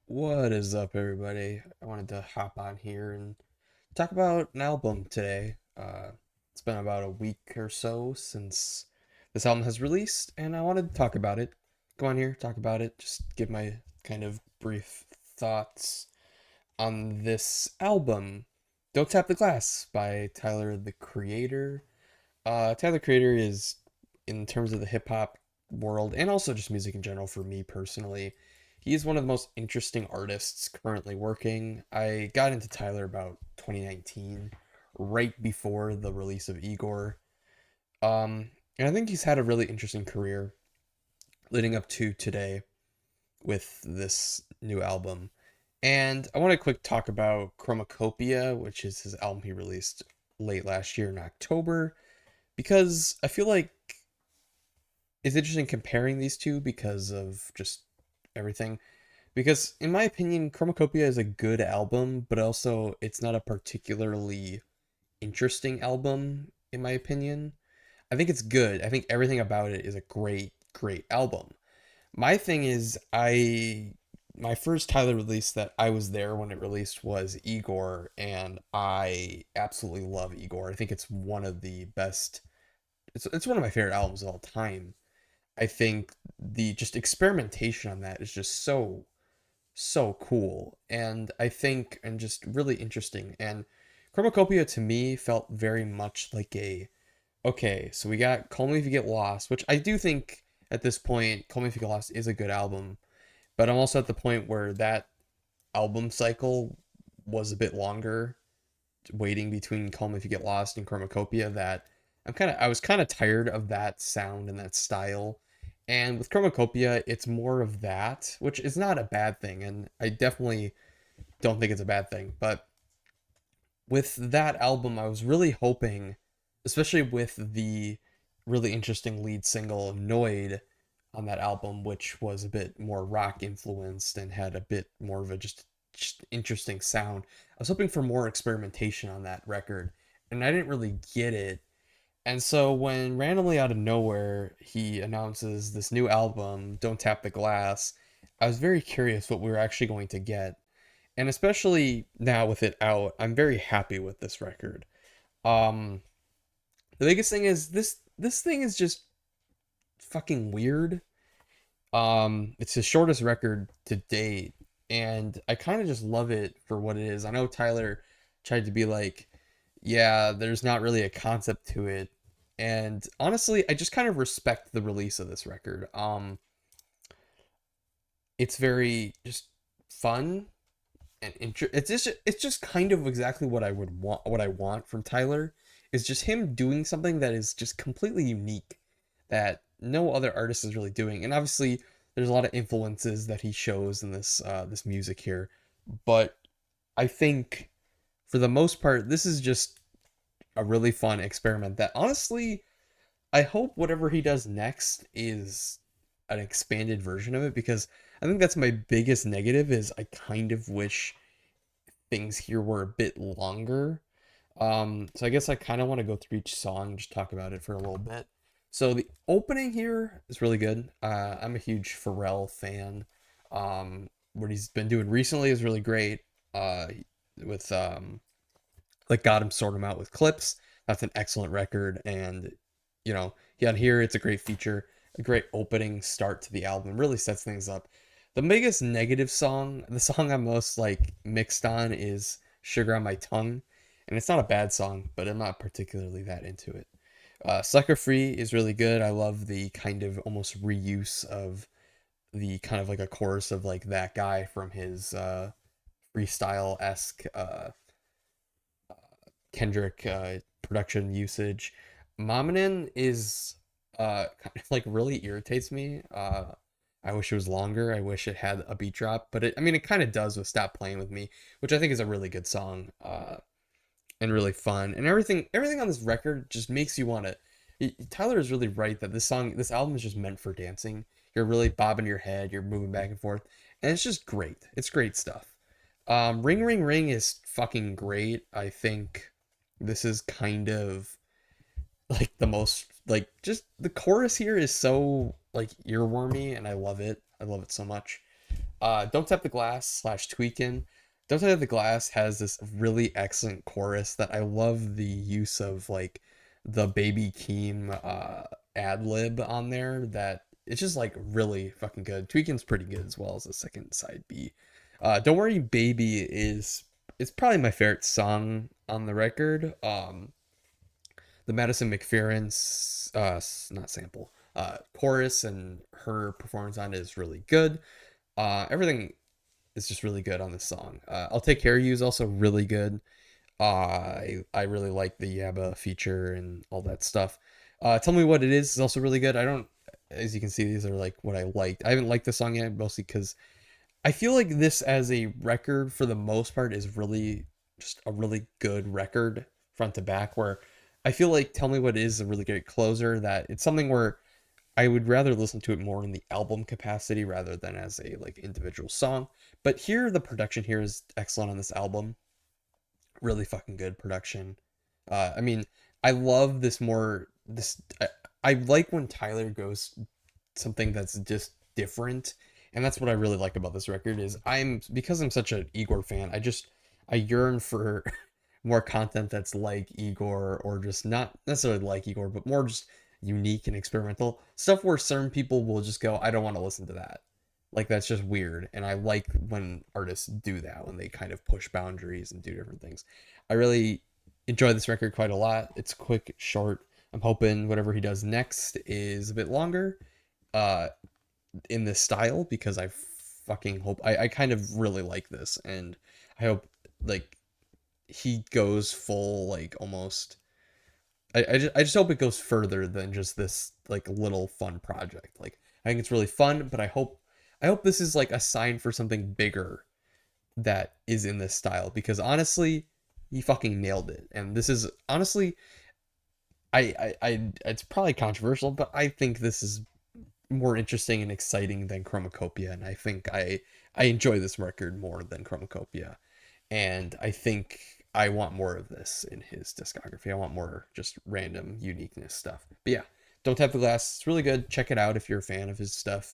What is up, everybody? I wanted to hop on here and talk about an album today. It's been about a week or so since this album has released, and I wanted to talk about it. Go on here, talk about it, just give my kind of brief thoughts on this album. Don't Tap the Glass by Tyler the Creator. Tyler the Creator is, in terms of the hip hop world and also just music in general for me personally, he is one of the most interesting artists currently working. I got into Tyler about 2019, right before the release of Igor. And I think he's had a really interesting career leading up to today with this new album. And I want to quick talk about Chromacopia, which is his album he released late last year in October, because I feel like it's interesting comparing these two because of just everything. Because in my opinion, Chromacopia is a good album, but also it's not a particularly interesting album in my opinion. I think it's good. I think everything about it is a great album. My thing is my first Tyler release that I was there when it released was Igor, and I absolutely love Igor. I think it's one of the best, it's one of my favorite albums of all time. I think the just experimentation on that is just so cool, and I think and just really interesting. And Chromacopia to me felt very much like a, okay, so we got Call Me If You Get Lost, which I do think at this point Call Me If You Get Lost is a good album, but I'm also at the point where that album cycle was a bit longer, waiting between Call Me If You Get Lost and Chromacopia, that I was kind of tired of that sound and that style. And with Chromacopia, it's more of that, which is not a bad thing, and I definitely don't think it's a bad thing. But with that album, I was really hoping, especially with the really interesting lead single Noid on that album, which was a bit more rock influenced and had a bit more of a just interesting sound. I was hoping for more experimentation on that record, and I didn't really get it. And so when randomly out of nowhere he announces this new album, Don't Tap the Glass, I was very curious what we were actually going to get. And especially now with it out, I'm very happy with this record. Um the biggest thing is this thing is just fucking weird. It's his shortest record to date, and I kind of just love it for what it is. I know Tyler tried to be like, yeah, there's not really a concept to it. And honestly, I just kind of respect the release of this record. It's very just fun and it's just kind of exactly what I would want, what I want from Tyler is just him doing something that is just completely unique that no other artist is really doing. And obviously there's a lot of influences that he shows in this music here, but I think for the most part this is just a really fun experiment that honestly I hope whatever he does next is an expanded version of it, because I think that's my biggest negative is I kind of wish things here were a bit longer. So I guess I kind of want to go through each song and just talk about it for a little bit. So the opening here is really good. I'm a huge Pharrell fan. What he's been doing recently is really great. With like Got Him, Sort Him Out with Clips. That's an excellent record, and yeah, on here it's a great feature, a great opening start to the album. Really sets things up. The biggest negative song, the song I'm most like mixed on, is Sugar on My Tongue, and it's not a bad song, but I'm not particularly that into it. Sucker Free is really good. I love the kind of almost reuse of the kind of like a chorus of like that guy from his freestyle esque Kendrick production usage. Mominin is kind of like really irritates me. I wish it was longer. I wish it had a beat drop, but I mean, it kind of does with "Stop Playing with Me," which I think is a really good song, and really fun. And everything on this record just makes you want to. Tyler is really right that this album is just meant for dancing. You're really bobbing your head, you're moving back and forth, and it's just great. It's great stuff. Ring Ring Ring is fucking great. I think this is kind of like the most like just the chorus here is so like earwormy, and I love it. I love it so much. Don't Tap the Glass slash Tweakin'. Don't Tap the Glass has this really excellent chorus that I love the use of like the Baby Keem ad lib on there that it's just like really fucking good. Tweakin's pretty good as well as the second side B. Don't Worry Baby is it's probably my favorite song on the record. The Madison McFerrin not sample chorus and her performance on it is really good. Everything is just really good on this song. I'll Take Care of You is also really good. I really like the Yabba feature and all that stuff. Tell Me What It Is also really good. I don't, as you can see, these are like what I liked. I haven't liked the song yet, mostly because I feel like this as a record for the most part is really just a really good record front to back. Where I feel like Tell Me What It Is a really great closer. That it's something where I would rather listen to it more in the album capacity rather than as a like individual song. But here, the production here is excellent on this album. Really fucking good production. I mean, I love this more this. I like when Tyler goes something that's just different, and that's what I really like about this record. Is I'm because I'm such an Igor fan. I yearn for more content that's like Igor, or just not necessarily like Igor, but more just unique and experimental stuff where certain people will just go, I don't want to listen to that. Like that's just weird. And I like when artists do that, when they kind of push boundaries and do different things. I really enjoy this record quite a lot. It's quick, short. I'm hoping whatever he does next is a bit longer uh in this style because I fucking hope I kind of really like this, and I hope like he goes full like almost I just hope it goes further than just this like little fun project. Like I think it's really fun, but I hope this is like a sign for something bigger that is in this style because honestly, he fucking nailed it. And this is honestly I it's probably controversial, but I think this is more interesting and exciting than Chromacopia, and I think I enjoy this record more than Chromacopia, and I think I want more of this in his discography. I want more just random uniqueness stuff. But yeah, Don't Tap the Glass. It's really good. Check it out if you're a fan of his stuff.